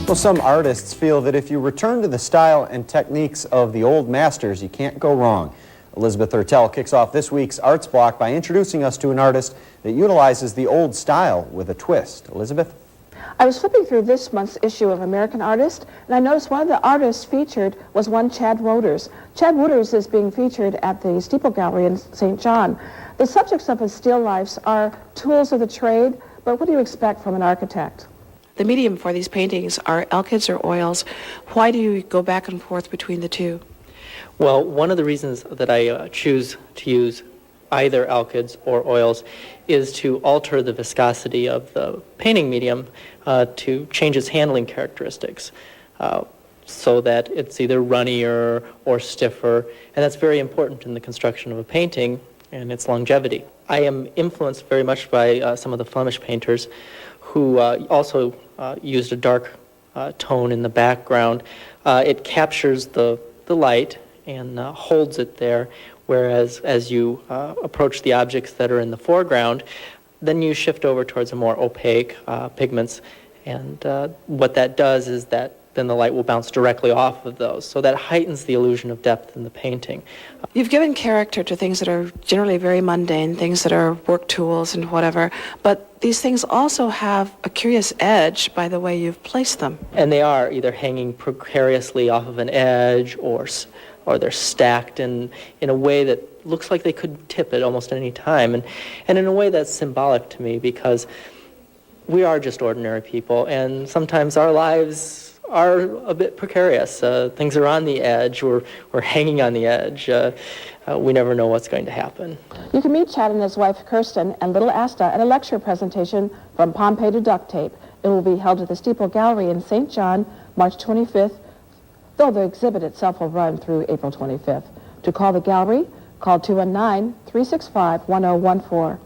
Well, some artists feel that if you return to the style and techniques of the old masters, you can't go wrong. Elizabeth Ertel kicks off this week's Arts Block by introducing us to an artist that utilizes the old style with a twist. Elizabeth? I was flipping through this month's issue of American Artist, and I noticed one of the artists featured was one Chad Wooters. Chad Wooters is being featured at the Steeple Gallery in St. John. The subjects of his still lifes are tools of the trade, but what do you expect from an architect? The medium for these paintings are alkyds or oils. Why do you go back and forth between the two? Well, one of the reasons that I choose to use either alkyds or oils is to alter the viscosity of the painting medium to change its handling characteristics so that it's either runnier or stiffer, and that's very important in the construction of a painting and its longevity. I am influenced very much by some of the Flemish painters who also used a dark tone in the background. It captures the light and holds it there, whereas as you approach the objects that are in the foreground, then you shift over towards a more opaque pigments, and what that does is that then the light will bounce directly off of those, so that heightens the illusion of depth in the painting. You've given character to things that are generally very mundane, things that are work tools and whatever, but these things also have a curious edge by the way you've placed them. And they are either hanging precariously off of an edge, or they're stacked in a way that looks like they could tip at almost any time, and in a way that's symbolic to me, because we are just ordinary people, and sometimes our lives are a bit precarious. Things are on the edge, we're hanging on the edge. We never know what's going to happen. You can meet Chad and his wife Kirsten and little Asta at a lecture presentation from Pompeii to Duct Tape. It will be held at the Steeple Gallery in St. John, March 25th, though the exhibit itself will run through April 25th. To call the gallery, call 219-365-1014.